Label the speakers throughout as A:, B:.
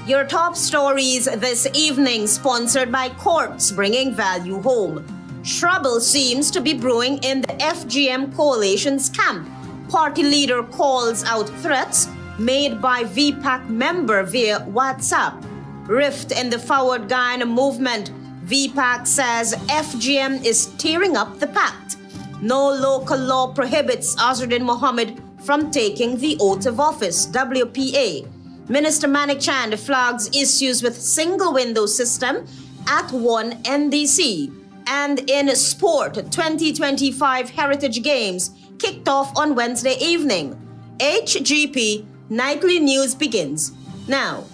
A: Your top stories this evening, sponsored by Courts Bringing Value Home. Trouble seems to be brewing in the FGM coalition's camp. Party leader calls out threats made by V-PAC member via WhatsApp. Rift in the Forward Guyana movement. V-PAC says FGM is tearing up the PACT. No local law prohibits AZRUDDIN Mohamed from taking the oath of office. WPA. Minister MANICKCHAND flags issues with single window system at one NDC. And in sport, 2025 Heritage Games kicked off on Wednesday evening. HGP Nightly News begins now.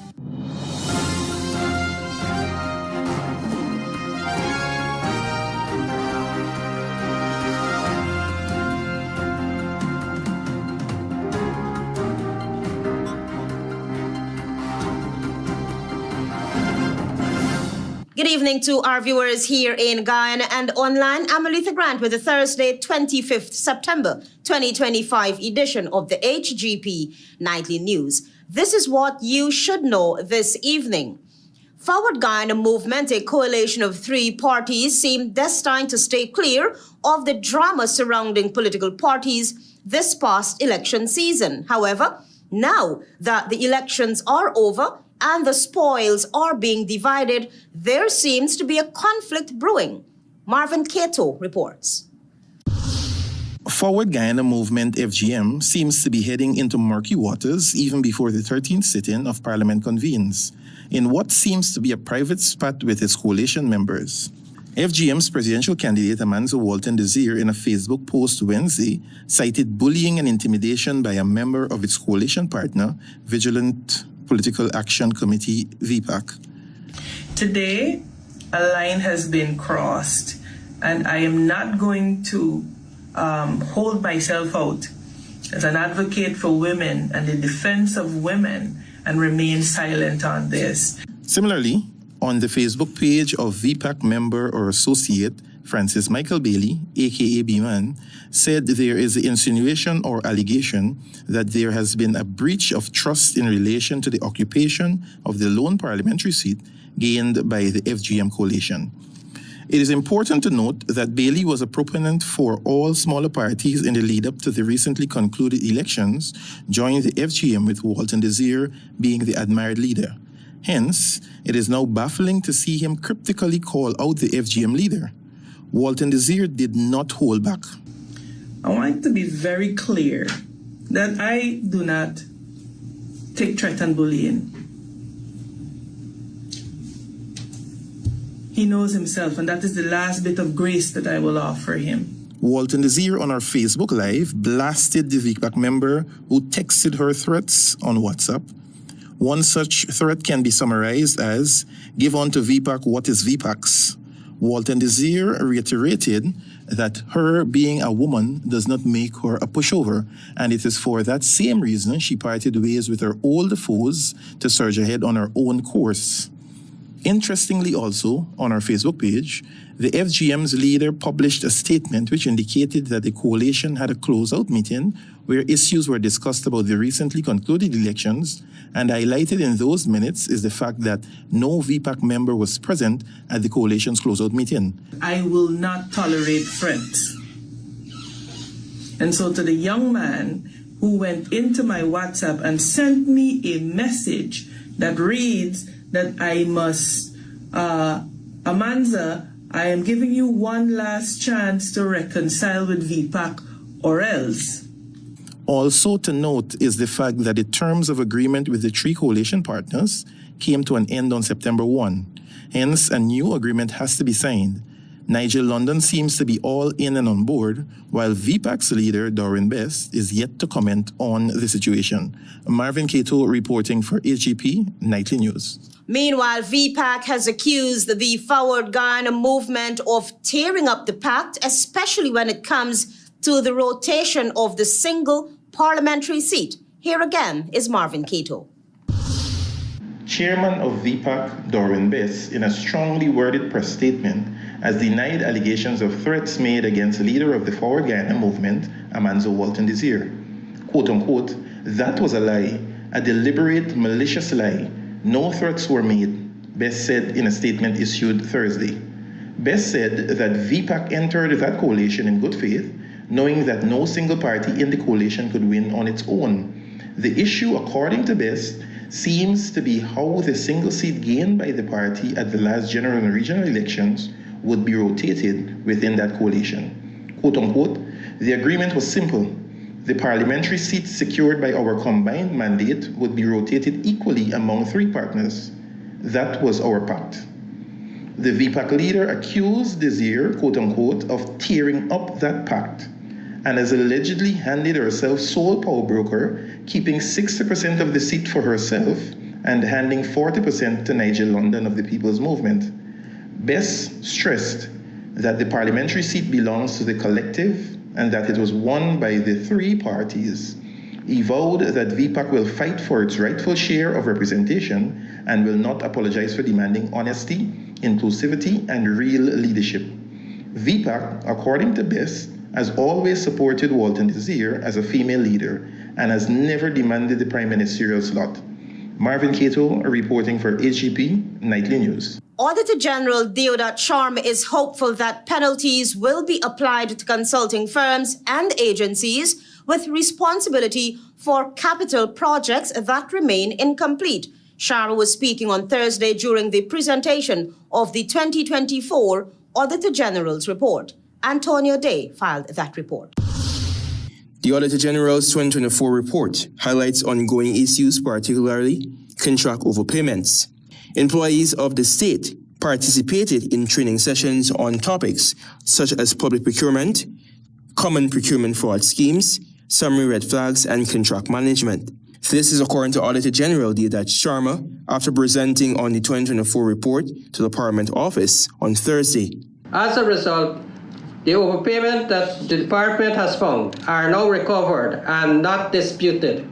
A: Good evening to our viewers here in Guyana and online. I'm ALETHEA Grant with the Thursday, 25th September 2025 edition of the HGP Nightly News. This is what you should know this evening. Forward Guyana movement, a coalition of three parties, seem destined to stay clear of the drama surrounding political parties this past election season. However, now that the elections are over, and the spoils are being divided, there seems to be a conflict brewing. Marvin Cato reports.
B: Forward Guyana movement FGM seems to be heading into murky waters even before the 13th sitting of Parliament convenes, in what seems to be a private spat with its coalition members. FGM's presidential candidate Amanzo Walton Desir, in a Facebook post Wednesday, cited bullying and intimidation by a member of its coalition partner, Vigilant Political Action Committee, V-PAC.
C: Today, a line has been crossed, and I am not going to hold myself out as an advocate for women and the defense of women and remain silent on this.
B: Similarly, on the Facebook page of V-PAC member or associate Francis Michael Bailey, aka B-Man, said there is an insinuation or allegation that there has been a breach of trust in relation to the occupation of the lone parliamentary seat gained by the FGM coalition. It is important to note that Bailey was a proponent for all smaller parties in the lead-up to the recently concluded elections, joining the FGM with Walton Desir being the admired leader. Hence, it is now baffling to see him cryptically call out the FGM leader. Walton Desir did not hold back.
C: I want to be very clear that I do not take threat and bullying. He knows himself, and that is the last bit of grace that I will offer him.
B: Walton Desir on our Facebook Live blasted the V-PAC member who texted her threats on WhatsApp. One such threat can be summarized as, "Give on to V-PAC what is V-PAC's." Walton Desir reiterated that her being a woman does not make her a pushover, and it is for that same reason she parted ways with her old foes to surge ahead on her own course. Interestingly also, on our Facebook page, the FGM's leader published a statement which indicated that the coalition had a closeout meeting where issues were discussed about the recently concluded elections, and highlighted in those minutes is the fact that no V-PAC member was present at the coalition's closeout meeting.
C: I will not tolerate threats. And so to the young man who went into my WhatsApp and sent me a message that reads that I must, Amanza, I am giving you one last chance to reconcile with V-PAC or else.
B: Also to note is the fact that the terms of agreement with the three coalition partners came to an end on September 1. Hence, a new agreement has to be signed. Nigel London seems to be all in and on board, while V-PAC's leader, Doreen Best, is yet to comment on the situation. Marvin Cato reporting for HGP Nightly News.
A: Meanwhile, V-PAC has accused the Forward Guyana movement of tearing up the PACT, especially when it comes to the rotation of the single parliamentary seat. Here again is Marvin Cato.
B: Chairman of V-PAC, Doreen Best, in a strongly worded press statement, has denied allegations of threats made against the leader of the Forward Guyana movement, Amanzo Walton Desir. Quote unquote, that was a lie, a deliberate, malicious lie, no threats were made, Best said in a statement issued Thursday. Best said that V-PAC entered that coalition in good faith, knowing that no single party in the coalition could win on its own. The issue, according to Best, seems to be how the single seat gained by the party at the last general and regional elections would be rotated within that coalition. Quote unquote, the agreement was simple. The parliamentary seats secured by our combined mandate would be rotated equally among three partners. That was our pact. The V-PAC leader accused Desir, quote unquote, of tearing up that pact and has allegedly handed herself sole power broker, keeping 60% of the seat for herself and handing 40% to Nigel London of the People's Movement. Best stressed that the parliamentary seat belongs to the collective and that it was won by the three parties. He vowed that V-PAC will fight for its rightful share of representation and will not apologize for demanding honesty, inclusivity, and real leadership. V-PAC, according to Best, has always supported Walton Desir as a female leader and has never demanded the prime ministerial slot. Marvin Cato reporting for HGP Nightly News.
A: Auditor General Deodat Sharma is hopeful that penalties will be applied to consulting firms and agencies with responsibility for capital projects that remain incomplete. Sharma was speaking on Thursday during the presentation of the 2024 Auditor General's report. Antonio Day filed that report.
D: The Auditor General's 2024 report highlights ongoing issues, particularly contract overpayments. Employees of the state participated in training sessions on topics such as public procurement, common procurement fraud schemes, summary red flags, and contract management. This is according to Auditor General Deodat Sharma after presenting on the 2024 report to the Parliament Office on Thursday.
E: As a result, the overpayment that the department has found are now recovered and not disputed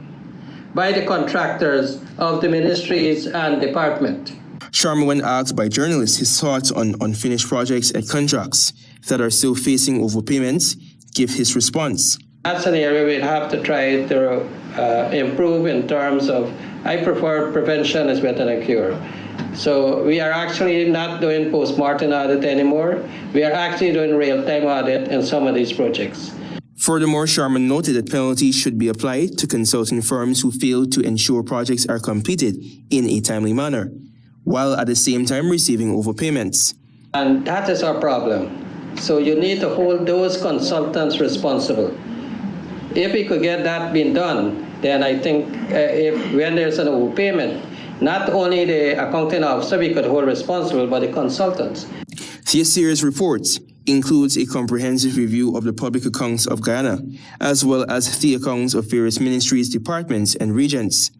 E: by the contractors of the ministries and department.
D: Sharma, when asked by journalists his thoughts on unfinished projects and contracts that are still facing overpayments, gave his response.
E: That's an area we'd have to try to improve in terms of, I prefer prevention is better than cure. So we are actually not doing post-mortem audit anymore. We are actually doing real-time audit in some of these projects.
D: Furthermore, Sharma noted that penalties should be applied to consulting firms who fail to ensure projects are completed in a timely manner, while at the same time receiving overpayments.
E: And that is our problem. So you need to hold those consultants responsible. If we could get that being done, then I think when there's an overpayment, not only the accounting officer we could hold responsible, but the consultants.
D: This series reports includes a comprehensive review of the public accounts of Guyana, as well as the accounts of various ministries, departments, and regions.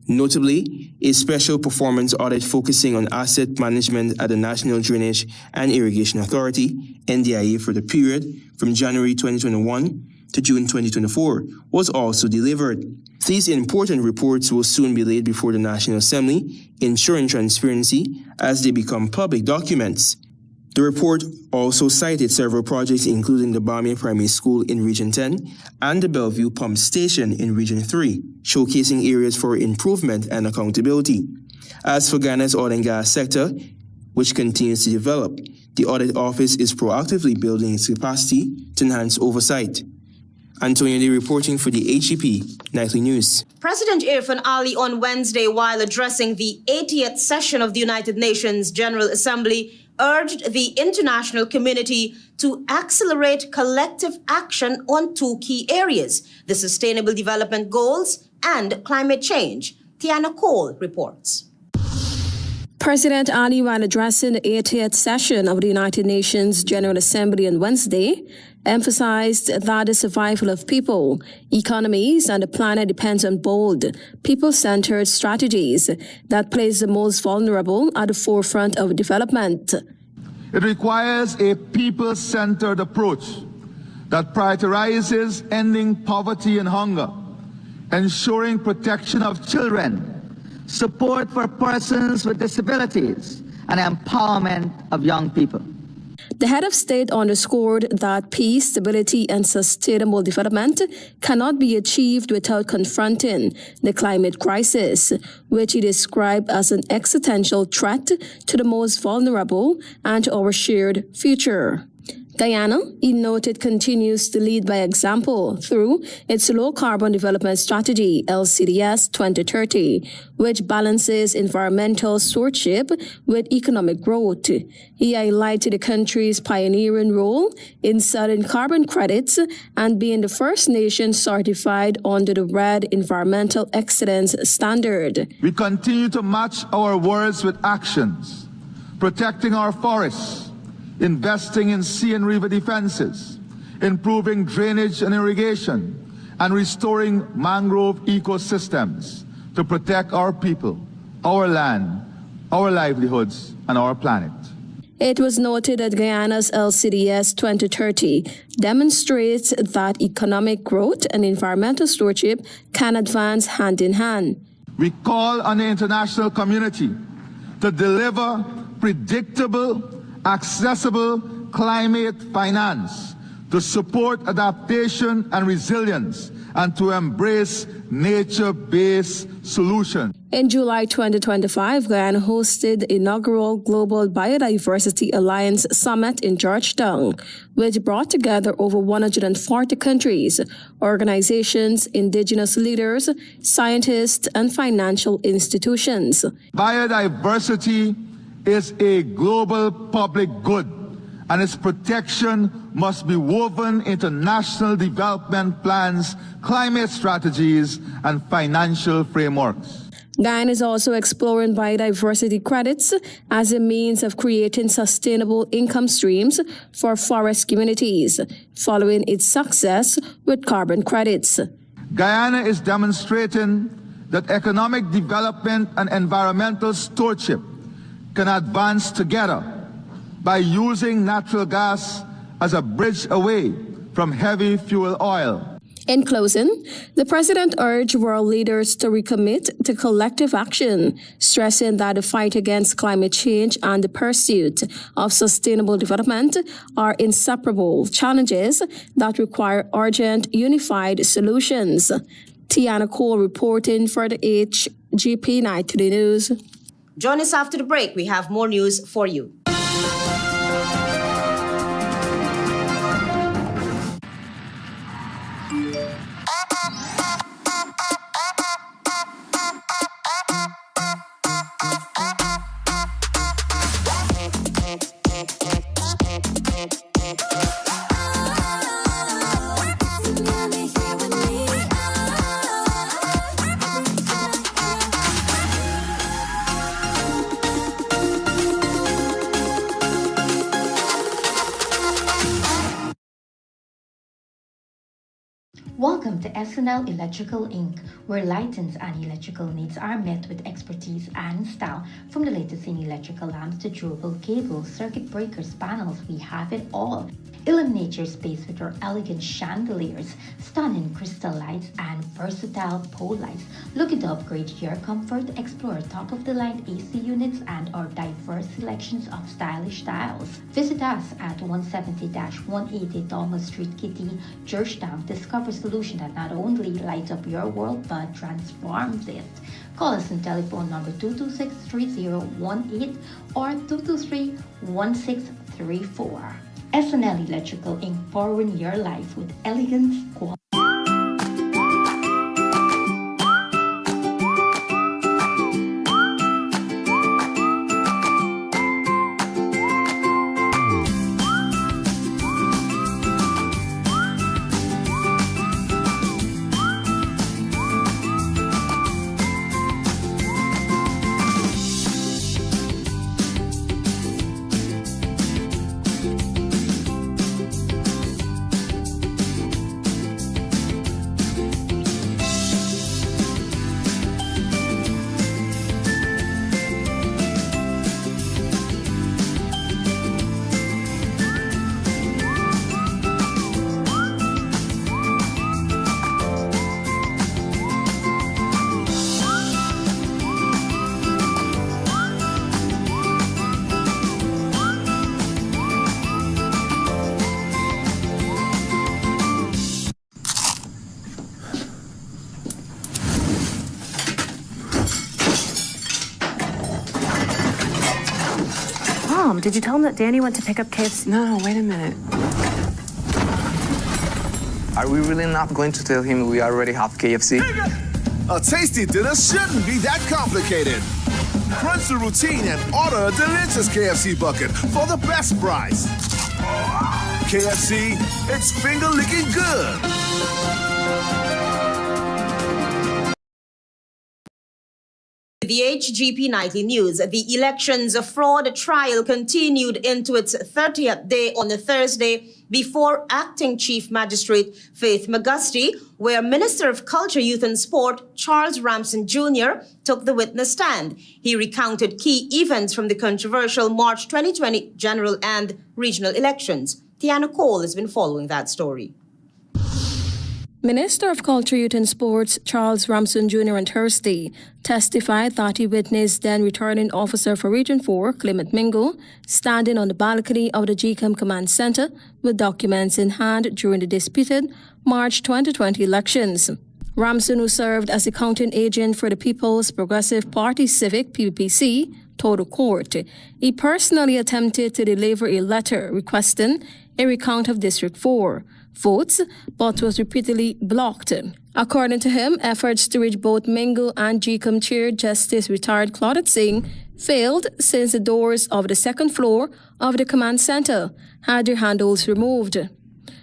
D: Notably, a special performance audit focusing on asset management at the National Drainage and Irrigation Authority, NDIA, for the period from January 2021 to June 2024 was also delivered. These important reports will soon be laid before the National Assembly, ensuring transparency as they become public documents. The report also cited several projects including the Bamia Primary School in Region 10 and the Bellevue Pump Station in Region 3, showcasing areas for improvement and accountability. As for Ghana's oil and gas sector, which continues to develop, the Audit Office is proactively building its capacity to enhance oversight. Antonio Lee reporting for the HGP Nightly News.
A: President Irfan Ali on Wednesday, while addressing the 80th session of the United Nations General Assembly, urged the international community to accelerate collective action on two key areas, the Sustainable Development Goals and climate change. Tiana Cole reports.
F: President Ali, while addressing the 80th session of the United Nations General Assembly on Wednesday, emphasized that the survival of people, economies, and the planet depends on bold, people-centered strategies that place the most vulnerable at the forefront of development.
G: It requires a people-centered approach that prioritizes ending poverty and hunger, ensuring protection of children, support for persons with disabilities, and empowerment of young people.
F: The head of state underscored that peace, stability, and sustainable development cannot be achieved without confronting the climate crisis, which he described as an existential threat to the most vulnerable and to our shared future. Guyana, he noted, continues to lead by example through its low-carbon development strategy, LCDS 2030, which balances environmental stewardship with economic growth. He highlighted the country's pioneering role in selling carbon credits and being the first nation certified under the RED Environmental Excellence Standard.
G: We continue to match our words with actions, protecting our forests, investing in sea and river defenses, improving drainage and irrigation, and restoring mangrove ecosystems to protect our people, our land, our livelihoods, and our planet.
F: It was noted that Guyana's LCDS 2030 demonstrates that economic growth and environmental stewardship can advance hand in hand.
G: We call on the international community to deliver predictable, accessible climate finance to support adaptation and resilience and to embrace nature-based solutions.
F: In July 2025, Guyana hosted the inaugural Global Biodiversity Alliance Summit in Georgetown, which brought together over 140 countries, organizations, indigenous leaders, scientists, and financial institutions.
G: Biodiversity is a global public good, and its protection must be woven into national development plans, climate strategies, and financial frameworks.
F: Guyana is also exploring biodiversity credits as a means of creating sustainable income streams for forest communities, following its success with carbon credits.
G: Guyana is demonstrating that economic development and environmental stewardship can advance together by using natural gas as a bridge away from heavy fuel oil.
F: In closing, the president urged world leaders to recommit to collective action, stressing that the fight against climate change and the pursuit of sustainable development are inseparable challenges that require urgent, unified solutions. Tiana Cole reporting for the HGP Nightly News.
A: Join us after the break. We have more news for you.
H: Welcome to SNL Electrical Inc., where lighting and electrical needs are met with expertise and style. From the latest in electrical lamps to durable cables, circuit breakers, panels, we have it all. Illuminate your space with our elegant chandeliers, stunning crystal lights, and versatile pole lights. Looking to upgrade your comfort? Explore top-of-the-line AC units and our diverse selections of stylish styles. Visit us at 170-180 Thomas Street, Kitty, Georgetown. Discover a solution that not only lights up your world but transforms it. Call us on telephone number 226-3018 or 223-1634. SNL Electrical Inc., powering your life with elegance, quality.
I: Mom, did you tell him that Danny went to pick up KFC?
J: No, wait a minute. Are we really not going to tell him we already have KFC?
K: A tasty dinner shouldn't be that complicated. Crunch the routine and order a delicious KFC bucket for the best price. KFC, it's finger-licking good.
A: The HGP Nightly News. The elections fraud trial continued into its 30th day on a Thursday before Acting Chief Magistrate Faith McGusty, where Minister of Culture, Youth and Sport Charles Ramson Jr. took the witness stand. He recounted key events from the controversial March 2020 general and regional elections. Tiana Cole has been following that story.
F: Minister of Culture, Youth and Sports Charles Ramson Jr. on Thursday testified that he witnessed then returning officer for Region 4, Clement Mingo, standing on the balcony of the GCAM Command Center with documents in hand during the disputed March 2020 elections. Ramson, who served as accounting agent for the People's Progressive Party Civic, told the court he personally attempted to deliver a letter requesting a recount of District 4 votes, but was repeatedly blocked. According to him, efforts to reach both Mingo and GCAM Chair Justice retired Claudette Singh failed since the doors of the second floor of the command center had their handles removed.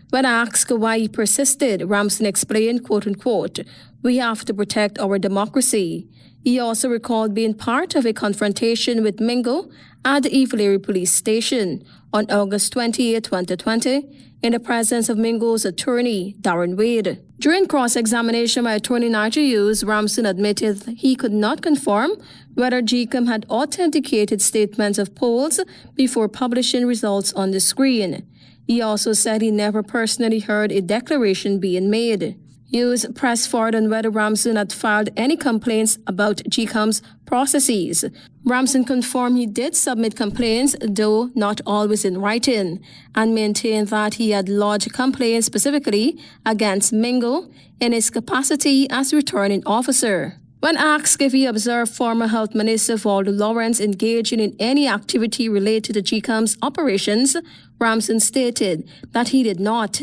F: When asked why he persisted, Ramson explained, quote-unquote, "We have to protect our democracy." He also recalled being part of a confrontation with Mingo at the Evelary Police Station on August 28, 2020, in the presence of Mingo's attorney, Darren Wade. During cross-examination by attorney Nigel Hughes, Ramson admitted he could not confirm whether GCAM had authenticated statements of polls before publishing results on the screen. He also said he never personally heard a declaration being made. Hughes pressed forward on whether Ramson had filed any complaints about GCAM's processes. Ramson confirmed he did submit complaints, though not always in writing, and maintained that he had lodged complaints specifically against Mingo in his capacity as returning officer. When asked if he observed former Health Minister Waldo Lawrence engaging in any activity related to GCAM's operations, Ramson stated that he did not.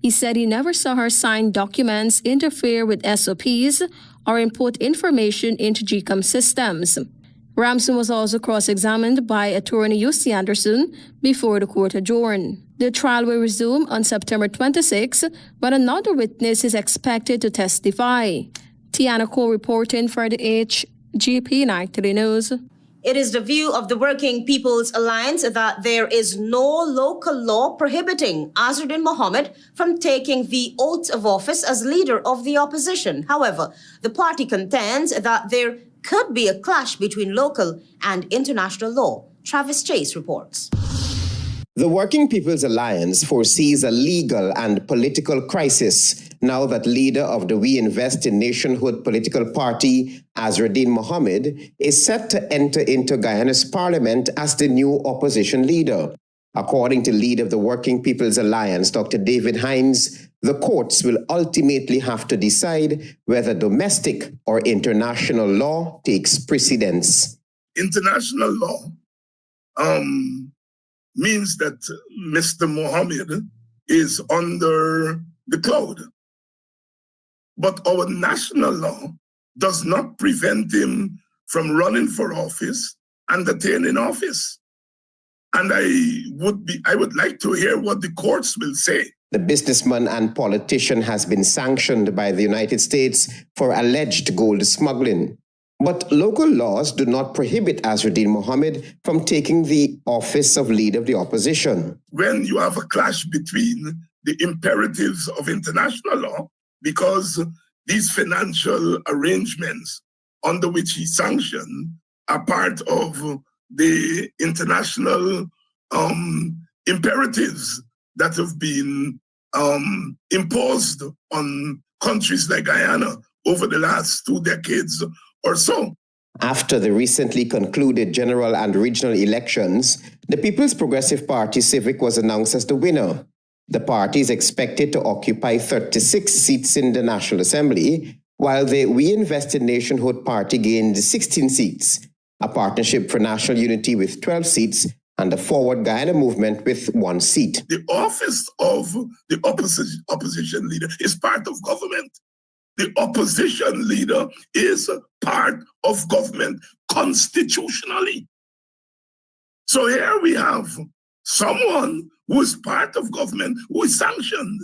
F: He said he never saw her sign documents, interfere with SOPs, or input information into GCAM systems. Ramson was also cross-examined by attorney Yussi Anderson before the court adjourned. The trial will resume on September 26, when another witness is expected to testify. Tiana Cole reporting for the HGP Nightly News.
A: It is the view of the Working People's Alliance that there is no local law prohibiting AZRUDDIN Mohammed from taking the oath of office as leader of the opposition. However, the party contends that there could be a clash between local and international law. Travis Chase reports.
L: The Working People's Alliance foresees a legal and political crisis now that leader of the We Invest in Nationhood political party, AZRUDDIN Mohammed, is set to enter into Guyana's parliament as the new opposition leader. According to leader of the Working People's Alliance, Dr. David Hines, the courts will ultimately have to decide whether domestic or international law takes precedence.
M: International law means that Mr. Mohammed is under the cloud. But our national law does not prevent him from running for office and attaining office. And I would like to hear what the courts will say.
L: The businessman and politician has been sanctioned by the United States for alleged gold smuggling. But local laws do not prohibit AZRUDDIN Mohammed from taking the office of leader of the opposition.
M: When you have a clash between the imperatives of international law, because these financial arrangements under which he sanctioned are part of the international imperatives that have been imposed on countries like Guyana over the last 2 decades or so.
L: After the recently concluded general and regional elections, the People's Progressive Party Civic was announced as the winner. The party is expected to occupy 36 seats in the National Assembly, while the We Invest in Nationhood party gained 16 seats. A Partnership for National Unity with 12 seats and the Forward Guyana movement with 1 seat.
M: The office of the opposition leader is part of government. The opposition leader is part of government constitutionally. So here we have someone who is part of government who is sanctioned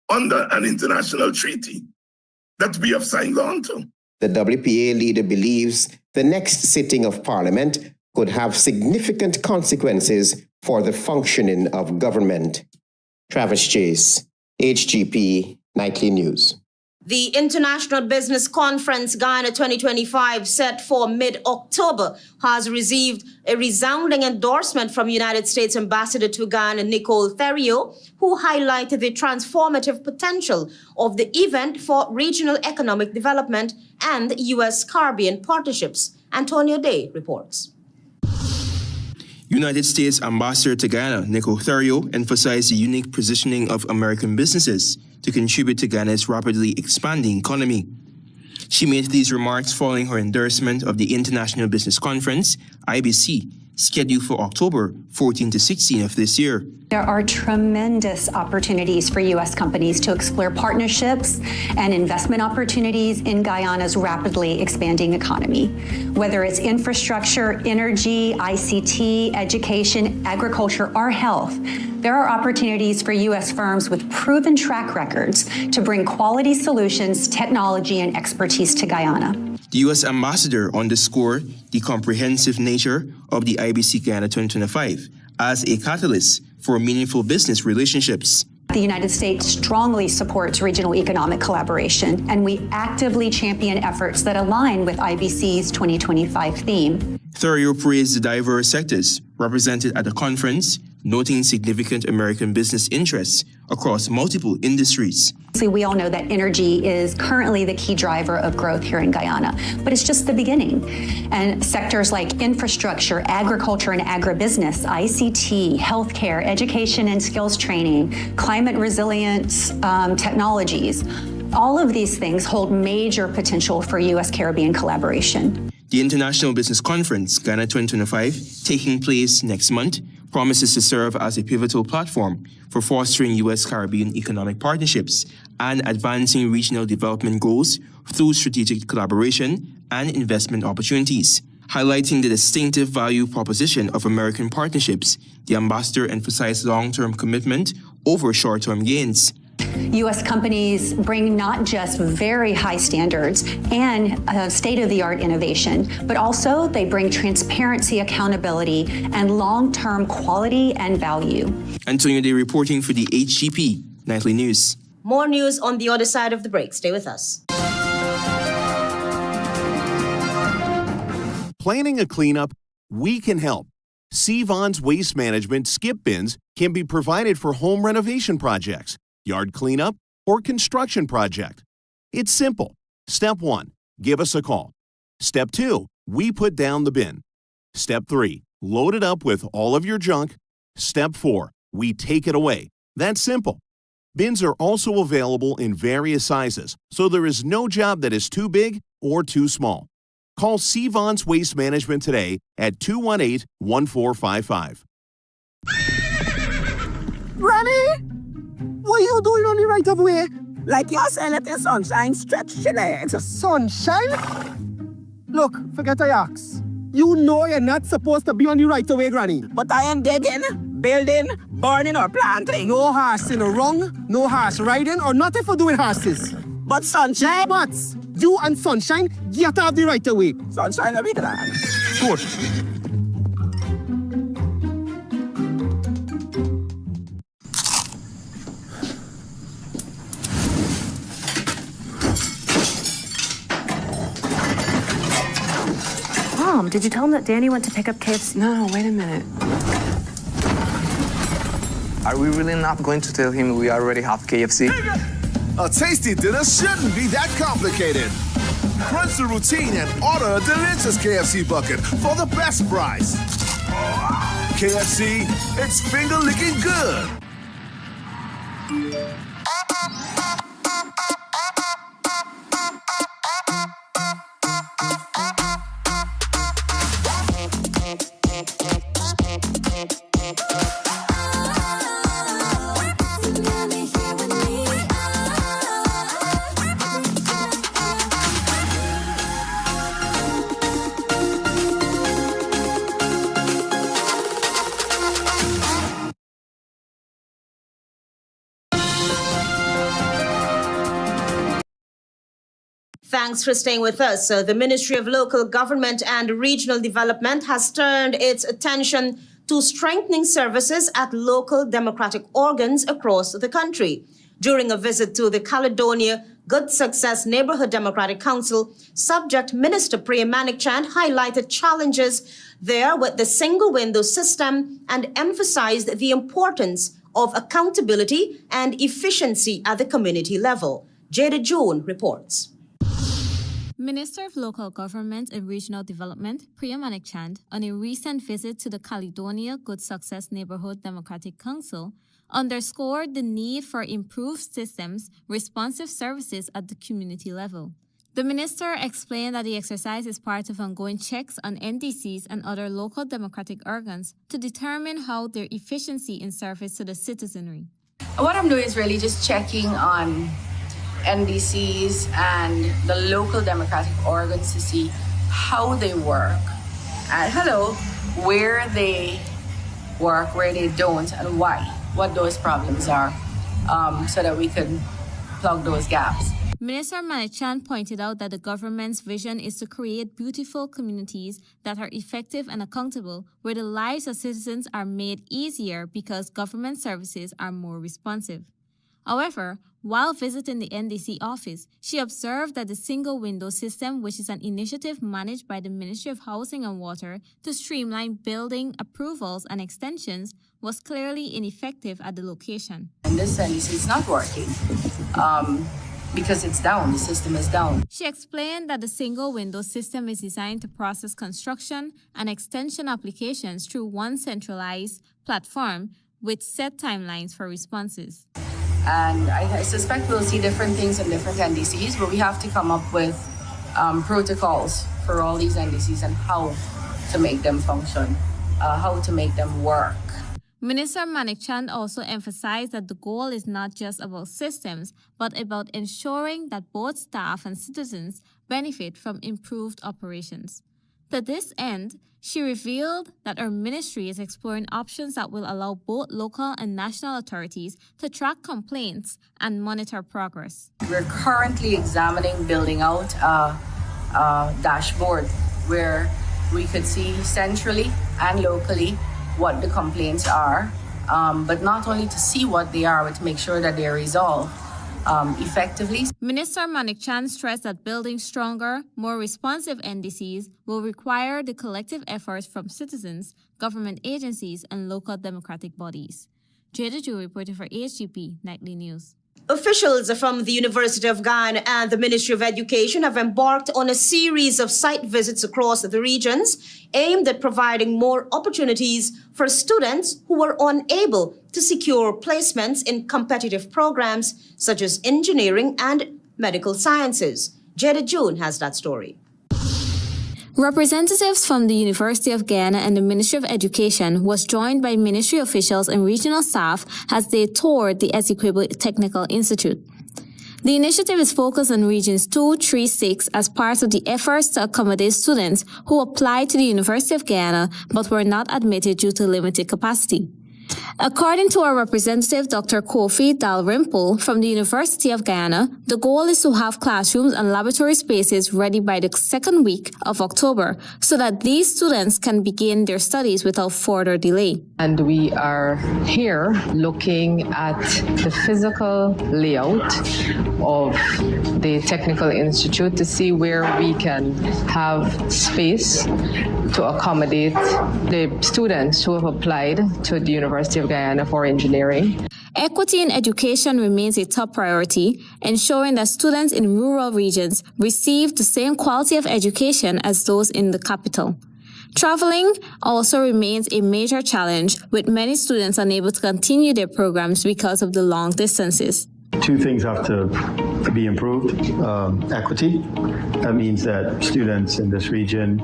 M: under an international treaty that we have signed on to.
L: The WPA leader believes the next sitting of Parliament could have significant consequences for the functioning of government. Travis Chase, HGP Nightly News.
A: The International Business Conference Guyana 2025, set for mid-October, has received a resounding endorsement from United States Ambassador to Guyana, Nicole Theriot, who highlighted the transformative potential of the event for regional economic development and U.S. Caribbean partnerships. Antonio Day reports.
D: United States Ambassador to Guyana, Nicole Theriot, emphasized the unique positioning of American businesses to contribute to Guyana's rapidly expanding economy. She made these remarks following her endorsement of the International Business Conference, IBC, scheduled for October 14 to 16 of this year.
N: There are tremendous opportunities for U.S. companies to explore partnerships and investment opportunities in Guyana's rapidly expanding economy. Whether it's infrastructure, energy, ICT, education, agriculture, or health, there are opportunities for U.S. firms with proven track records to bring quality solutions, technology, and expertise to Guyana.
D: The U.S. Ambassador underscored the comprehensive nature of the IBC Guyana 2025 as a catalyst for meaningful business relationships.
N: The United States strongly supports regional economic collaboration, and we actively champion efforts that align with IBC's 2025 theme.
D: Theriot praised the diverse sectors represented at the conference, noting significant American business interests across multiple industries.
N: We all know that energy is currently the key driver of growth here in Guyana, but it's just the beginning. And sectors like infrastructure, agriculture and agribusiness, ICT, healthcare, education and skills training, climate resilience technologies, all of these things hold major potential for U.S. Caribbean collaboration.
D: The International Business Conference, Guyana 2025, taking place next month, promises to serve as a pivotal platform for fostering U.S. Caribbean economic partnerships and advancing regional development goals through strategic collaboration and investment opportunities. Highlighting the distinctive value proposition of American partnerships, the ambassador emphasized long-term commitment over short-term gains.
N: U.S. companies bring not just very high standards and state-of-the-art innovation, but also they bring transparency, accountability, and long-term quality and value.
D: Antonio Day reporting for the HGP Nightly News.
A: More news on the other side of the break. Stay with us.
O: Planning a cleanup? We can help. Sevon's Waste Management skip bins can be provided for home renovation projects, yard cleanup, or construction project. It's simple. Step 1, give us a call. Step 2, we put down the bin. Step 3, load it up with all of your junk. Step 4, we take it away. That's simple. Bins are also available in various sizes, so there is no job that is too big or too small. Call Sevon's Waste Management today at 218-1455.
P: Granny! What are you doing on the right of way? Like you say, let the sunshine stretch your legs. Sunshine? Look, forget I ask. You know you're not supposed to be on the right of way, Granny. But I am digging, building, burning, or planting. No horse in the wrong, no horse riding, or nothing for doing horses. But sunshine? But you and sunshine get off the right of way. Sunshine, I'll be glad. Good.
I: Mom, did you tell him that Danny went to pick up KFC?
J: No, wait a minute. Are we really not going to tell him we already have KFC?
K: A tasty dinner shouldn't be that complicated. Crunch the routine and order a delicious KFC bucket for the best price. KFC, it's finger-licking good.
A: Thanks for staying with us. The Ministry of Local Government and Regional Development has turned its attention to strengthening services at local democratic organs across the country. During a visit to the Caledonia Good Success Neighborhood Democratic Council, Subject Minister MANICKCHAND highlighted challenges there with the single window system and emphasized the importance of accountability and efficiency at the community level. Jada June reports.
Q: Minister of Local Government and Regional Development, MANICKCHAND, on a recent visit to the Caledonia Good Success Neighborhood Democratic Council, underscored the need for improved systems, responsive services at the community level. The minister explained that the exercise is part of ongoing checks on NDCs and other local democratic organs to determine how their efficiency in service to the citizenry.
R: What I'm doing is really just checking on NDCs and the local democratic organs to see how they work and where they work, where they don't, and why, what those problems are, so that we can plug those gaps.
Q: Minister MANICKCHAND pointed out that the government's vision is to create beautiful communities that are effective and accountable, where the lives of citizens are made easier because government services are more responsive. However, while visiting the NDC office, she observed that the single window system, which is an initiative managed by the Ministry of Housing and Water to streamline building approvals and extensions, was clearly ineffective at the location.
R: And this NDC is not working because it's down, the system is down.
Q: She explained that the single window system is designed to process construction and extension applications through one centralized platform with set timelines for responses.
R: And I suspect we'll see different things in different NDCs, but we have to come up with protocols for all these NDCs and how to make them function, how to make them work.
Q: Minister MANICKCHAND also emphasized that the goal is not just about systems, but about ensuring that both staff and citizens benefit from improved operations. To this end, she revealed that her ministry is exploring options that will allow both local and national authorities to track complaints and monitor progress.
R: We're currently examining building out a dashboard where we could see centrally and locally what the complaints are, but not only to see what they are, but to make sure that they're resolved effectively.
Q: Minister MANICKCHAND stressed that building stronger, more responsive NDCs will require the collective efforts from citizens, government agencies, and local democratic bodies. Jada Ju reporting for HGP Nightly News.
A: Officials from the University of Guyana and the Ministry of Education have embarked on a series of site visits across the regions aimed at providing more opportunities for students who were unable to secure placements in competitive programs such as engineering and medical sciences. Jada June has that story.
Q: Representatives from the University of Guyana and the Ministry of Education was joined by ministry officials and regional staff as they toured the Essequibo Technical Institute. The initiative is focused on Regions 2, 3, 6 as part of the efforts to accommodate students who applied to the University of Guyana but were not admitted due to limited capacity. According to our representative, Dr. Kofi Dalrymple from the University of Guyana, the goal is to have classrooms and laboratory spaces ready by the second week of October so that these students can begin their studies without further delay.
S: And we are here looking at the physical layout of the Technical Institute to see where we can have space to accommodate the students who have applied to the University of Guyana for engineering.
Q: Equity in education remains a top priority, ensuring that students in rural regions receive the same quality of education as those in the capital. Traveling also remains a major challenge, with many students unable to continue their programs because of the long distances.
T: Two things have to be improved. Equity. That means that students in this region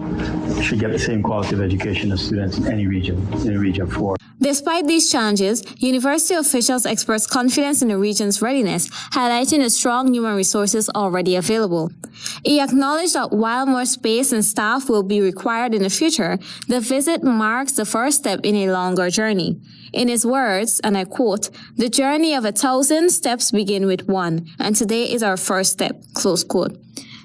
T: should get the same quality of education as students in any region, in Region 4.
Q: Despite these challenges, university officials expressed confidence in the region's readiness, highlighting the strong human resources already available. He acknowledged that while more space and staff will be required in the future, the visit marks the first step in a longer journey. In his words, and I quote, "The journey of 1,000 steps begin with one, and today is our first step," close quote.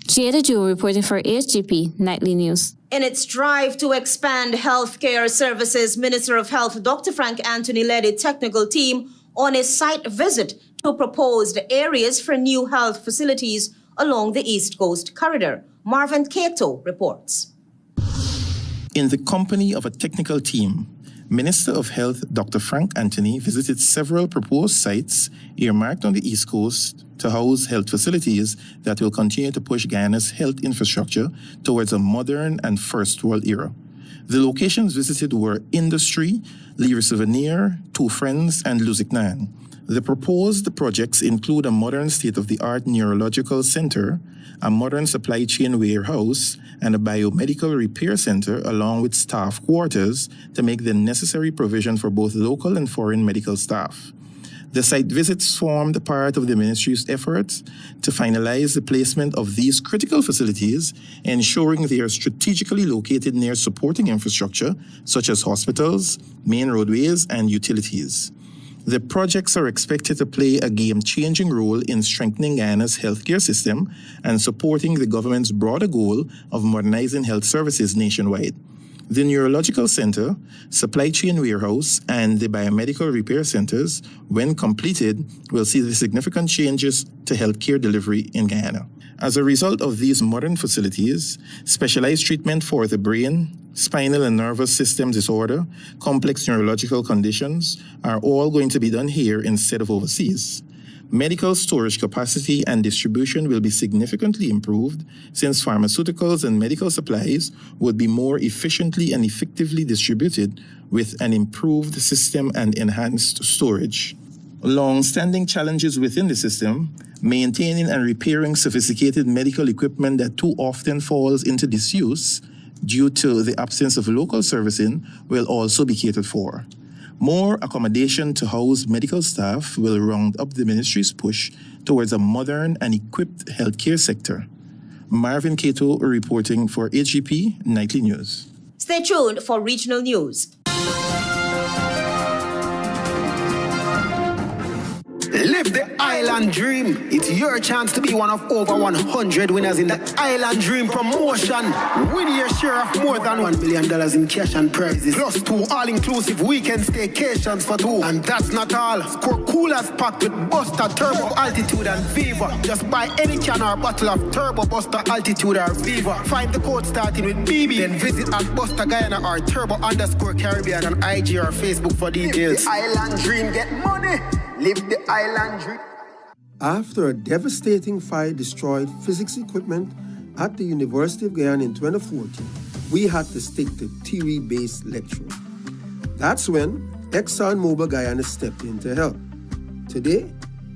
Q: Jada June reporting for HGP Nightly News.
A: In its drive to expand healthcare services, Minister of Health Dr. Frank Anthony led a technical team on a site visit to proposed areas for new health facilities along the East Coast Corridor. Marvin Cato reports.
B: In the company of a technical team, Minister of Health Dr. Frank Anthony visited several proposed sites earmarked on the East Coast to house health facilities that will continue to push Guyana's health infrastructure towards a modern and first world era. The locations visited were Industry, Leary Souvenir, Two Friends, and Luziknan. The proposed projects include a modern state-of-the-art neurological center, a modern supply chain warehouse, and a biomedical repair center, along with staff quarters to make the necessary provision for both local and foreign medical staff. The site visits formed part of the ministry's efforts to finalize the placement of these critical facilities, ensuring they are strategically located near supporting infrastructure such as hospitals, main roadways, and utilities. The projects are expected to play a game-changing role in strengthening Guyana's healthcare system and supporting the government's broader goal of modernizing health services nationwide. The Neurological Center, Supply Chain Warehouse, and the Biomedical Repair Centers, when completed, will see the significant changes to healthcare delivery in Guyana. As a result of these modern facilities, specialized treatment for the brain, spinal and nervous system disorder, complex neurological conditions are all going to be done here instead of overseas. Medical storage capacity and distribution will be significantly improved since pharmaceuticals and medical supplies would be more efficiently and effectively distributed with an improved system and enhanced storage. Long-standing challenges within the system, maintaining and repairing sophisticated medical equipment that too often falls into disuse due to the absence of local servicing, will also be catered for. More accommodation to house medical staff will round up the ministry's push towards a modern and equipped healthcare sector. Marvin Cato reporting for HGP Nightly News.
A: Stay tuned for regional news.
U: Live the island dream. It's your chance to be one of over 100 winners in the Island Dream promotion. Win your share of more than $1 million in cash and prizes, plus 2 all-inclusive weekend staycations for 2. And that's not all. Score coolers packed with Buster, Turbo, Altitude, and Viva. Just buy any can or bottle of Turbo, Buster, Altitude, or Viva. Find the code starting with BB, then visit at Buster Guyana or Turbo_Caribbean on IG or Facebook for details.
V: The Island Dream, get money. Live the island dream.
P: After a devastating fire destroyed physics equipment at the University of Guyana in 2014, we had to stick to theory-based lecturing. That's when ExxonMobil Guyana stepped in to help. Today,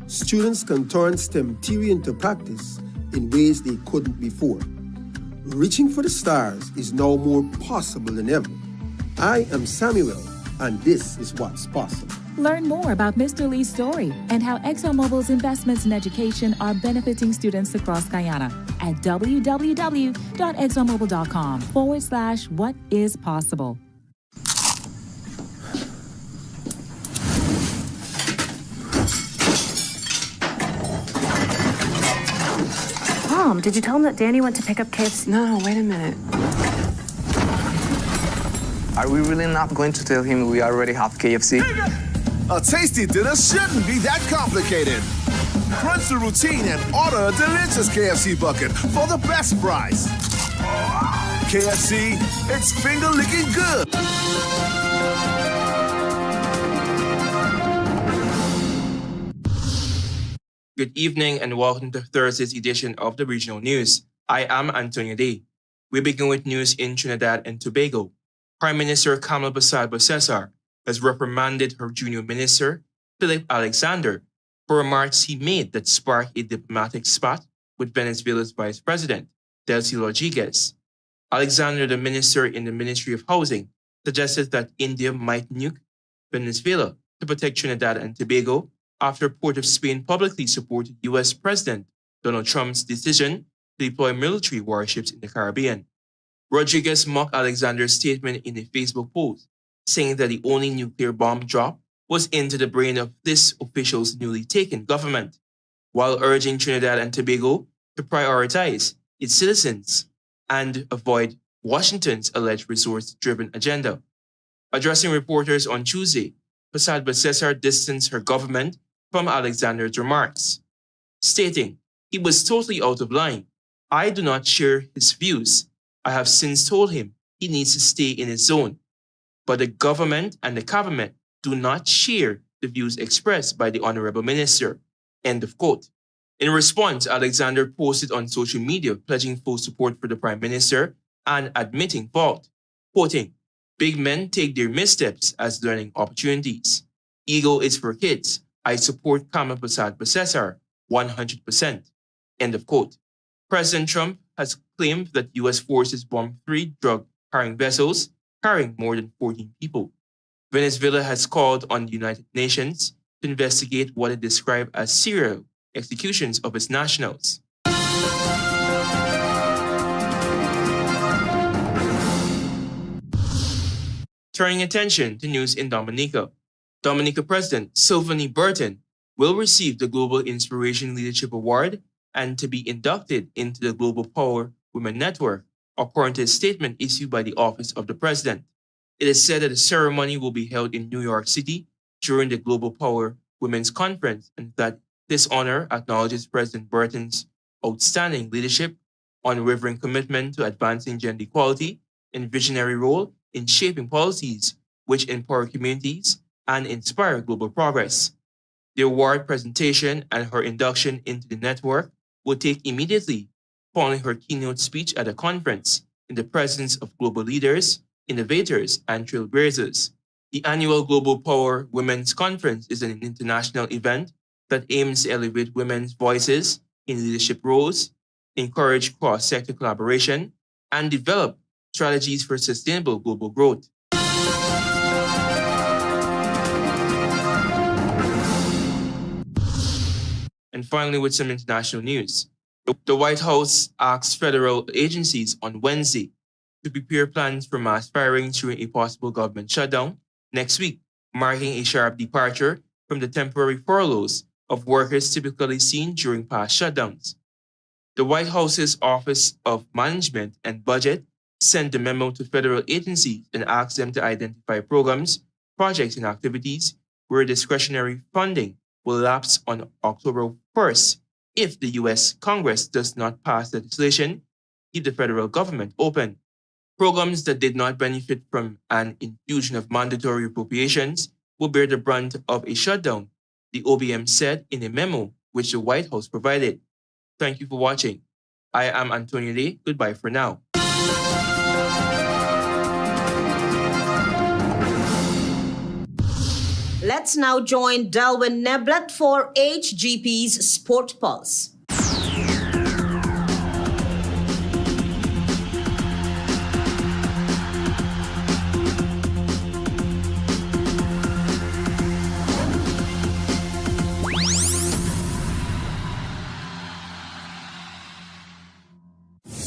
P: students can turn STEM theory into practice in ways they couldn't before. Reaching for the stars is now more possible than ever. I am Samuel, and this is what's possible.
W: Learn more about Mr. Lee's story and how ExxonMobil's investments in education are benefiting students across Guyana at www.exxonmobil.com/what-is-possible.
I: Mom, did you tell him that Danny went to pick up KFC?
J: No, wait a minute. Are we really not going to tell him we already have KFC?
K: A tasty dinner shouldn't be that complicated. Crunch the routine and order a delicious KFC bucket for the best price. KFC, it's finger-licking good.
D: Good evening and welcome to Thursday's edition of the Regional News. I am Antonio Day. We begin with news in Trinidad and Tobago. Prime Minister Kamal Basad Bosesar has reprimanded her junior minister, Philip Alexander, for remarks he made that sparked a diplomatic spat with Venezuela's Vice President, Delcy Rodriguez. Alexander, the minister in the Ministry of Housing, suggested that India might nuke Venezuela to protect Trinidad and Tobago after Port of Spain publicly supported U.S. President Donald Trump's decision to deploy military warships in the Caribbean. Rodriguez mocked Alexander's statement in a Facebook post, saying that the only nuclear bomb drop was into the brain of this official's newly taken government, while urging Trinidad and Tobago to prioritize its citizens and avoid Washington's alleged resource-driven agenda. Addressing reporters on Tuesday, Prasad Basesar distanced her government from Alexander's remarks, stating, "He was totally out of line. I do not share his views. I have since told him he needs to stay in his zone. But the government and the cabinet do not share the views expressed by the Honorable Minister." End of quote. In response, Alexander posted on social media pledging full support for the Prime Minister and admitting fault, quoting, "Big men take their missteps as learning opportunities. Ego is for kids. I support Kamal Prasad Basesar 100%. End of quote. President Trump has claimed that U.S. forces bombed 3 drug-carrying vessels carrying more than 14 people. Venezuela has called on the United Nations to investigate what it described as serial executions of its nationals. Turning attention to news in Dominica. Dominica President Sylvanie Burton will receive the Global Inspiration Leadership Award and to be inducted into the Global Power Women Network, according to a statement issued by the Office of the President. It is said that the ceremony will be held in New York City during the Global Power Women's Conference, and that this honor acknowledges President Burton's outstanding leadership, unwavering commitment to advancing gender equality, and visionary role in shaping policies which empower communities and inspire global progress. The award presentation and her induction into the network will take immediately following her keynote speech at the conference in the presence of global leaders, innovators, and trailblazers. The annual Global Power Women's Conference is an international event that aims to elevate women's voices in leadership roles, encourage cross-sector collaboration, and develop strategies for sustainable global growth. And finally, with some international news. The White House asked federal agencies on Wednesday to prepare plans for mass firings during a possible government shutdown next week, marking a sharp departure from the temporary furloughs of workers typically seen during past shutdowns. The White House's Office of Management and Budget sent a memo to federal agencies and asked them to identify programs, projects, and activities where discretionary funding will lapse on October 1st if the U.S. Congress does not pass legislation to keep the federal government open. Programs that did not benefit from an infusion of mandatory appropriations will bear the brunt of a shutdown, the OBM said in a memo which the White House provided. Thank you for watching. I am Antonio Lee. Goodbye for now.
A: Let's now join Delwyn Neblet for HGP's Sport Pulse.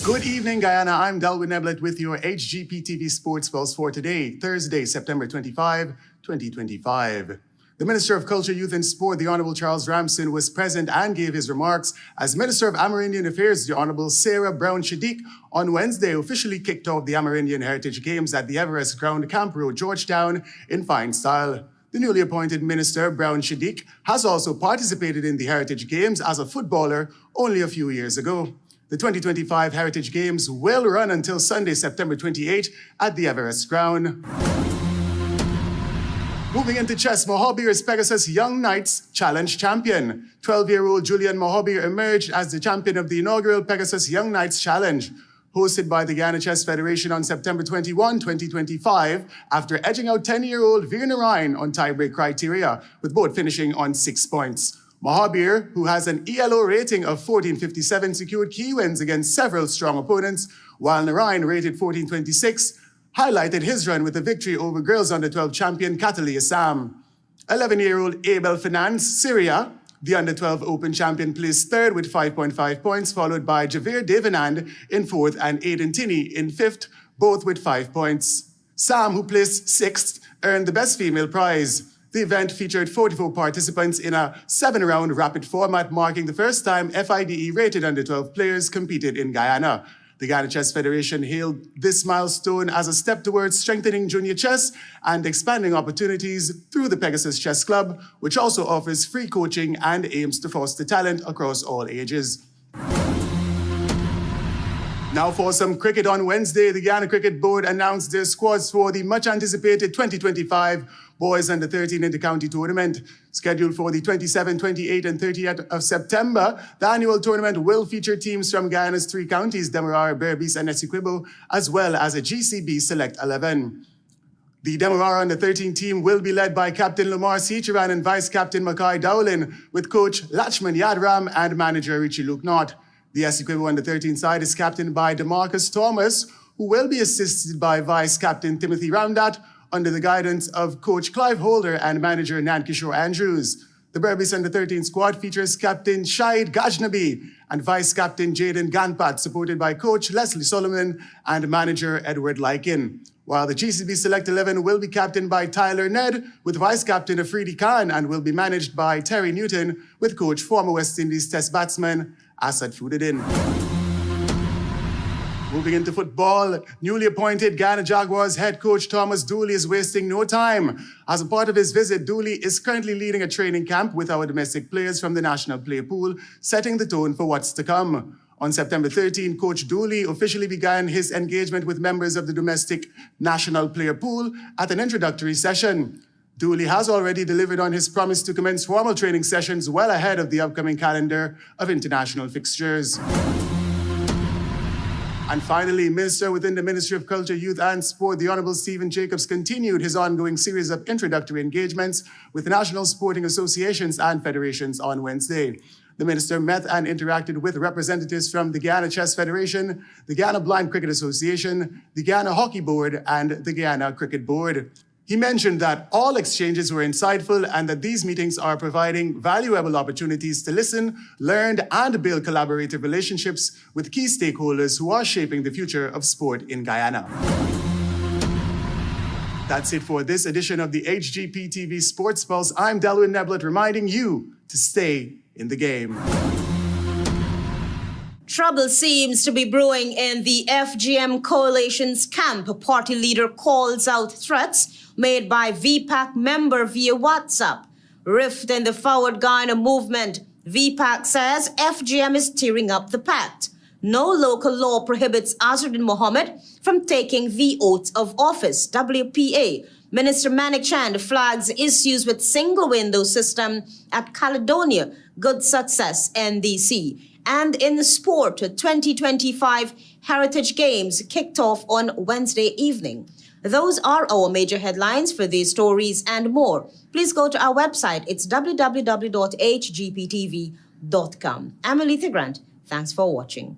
C: Good evening, Guyana. I'm Delwyn Neblet with your HGP TV Sports Pulse for today, Thursday, September 25, 2025. The Minister of Culture, Youth and Sport, the Honorable Charles Ramson, was present and gave his remarks as Minister of Amerindian Affairs, the Honorable Sarah Brown-Shaddiq, on Wednesday officially kicked off the Amerindian Heritage Games at the Everest Ground, Camp Road, Georgetown, in fine style. The newly appointed Minister, Brown-Shaddiq, has also participated in the Heritage Games as a footballer only a few years ago. The 2025 Heritage Games will run until Sunday, September 28 at the Everest Ground. Moving into chess, Mohabir is Pegasus Young Knights Challenge champion. 12-year-old Julian Mohabir emerged as the champion of the inaugural Pegasus Young Knights Challenge, hosted by the Guyana Chess Federation on September 21, 2025, after edging out 10-year-old Veer Narayan on tiebreak criteria, with both finishing on 6 points. Mohabir, who has an ELO rating of 1457, secured key wins against several strong opponents, while Narayan, rated 1426, highlighted his run with a victory over girls under-12 champion Catalia Sam. 11-year-old Abel Finance Syria, the under-12 Open champion, placed third with 5.5 points, followed by Javier Devanand in fourth and Aiden Tinney in fifth, both with 5 points. Sam, who placed sixth, earned the Best Female prize. The event featured 44 participants in a 7-round rapid format, marking the first time FIDE rated under 12 players competed in Guyana. The Guyana Chess Federation hailed this milestone as a step towards strengthening junior chess and expanding opportunities through the Pegasus Chess Club, which also offers free coaching and aims to foster talent across all ages. Now for some cricket on Wednesday, the Guyana Cricket Board announced their squads for the much-anticipated 2025 Boys Under 13 Inter-County Tournament. Scheduled for the 27th, 28th and 30th of September, the annual tournament will feature teams from Guyana's 3 counties, Demerara, Berbice and Essequibo, as well as a GCB Select 11. The Demerara Under 13 team will be led by Captain Lamar Seacharan and Vice-Captain Mackay Dowlin, with coach Lachman Yadram and manager Richie Luknot. The Essequibo Under 13 side is captained by DeMarcus Thomas, who will be assisted by Vice-Captain Timothy Ramdat under the guidance of Coach Clive Holder and manager Nankishore Andrews. The Berbice Under 13 squad features Captain Shahid Gajnabi and Vice-Captain Jaden Ganpat, supported by Coach Leslie Solomon and manager Edward Lykin. While the GCB Select 11 will be captained by Tyler Ned, with Vice-Captain Afridi Khan, and will be managed by Terry Newton, with coach former West Indies Test batsman Asad Fuddin. Moving into football, newly appointed Guyana Jaguars head coach Thomas Dooley is wasting no time. As a part of his visit, Dooley is currently leading a training camp with our domestic players from the national player pool, setting the tone for what's to come. On September 13, Coach Dooley officially began his engagement with members of the domestic national player pool at an introductory session. Dooley has already delivered on his promise to commence formal training sessions well ahead of the upcoming calendar of international fixtures. And finally, Minister within the Ministry of Culture, Youth and Sport, the Honourable Stephen Jacobs, continued his ongoing series of introductory engagements with national sporting associations and federations on Wednesday. The minister met and interacted with representatives from the Guyana Chess Federation, the Guyana Blind Cricket Association, the Guyana Hockey Board, and the Guyana Cricket Board. He mentioned that all exchanges were insightful and that these meetings are providing valuable opportunities to listen, learn, and build collaborative relationships with key stakeholders who are shaping the future of sport in Guyana. That's it for this edition of the HGP TV Sports Pulse. I'm Delwyn Neblett, reminding you to stay in the game.
A: Trouble seems to be brewing in the FGM coalition's camp. Party leader calls out threats made by V-PAC member via WhatsApp. Rift in the Forward Guyana movement. V-PAC says FGM is tearing up the PACT. No local law prohibits AZRUDDIN Mohamed from taking the oath of office. WPA. Minister MANICKCHAND flags issues with single window system at Caledonia. Good success, NDC. And in sport, 2025 Heritage Games kicked off on Wednesday evening. Those are our major headlines. For these stories and more, please go to our website. It's www.hgptv.com. I'm ALETHEA Grant. Thanks for watching.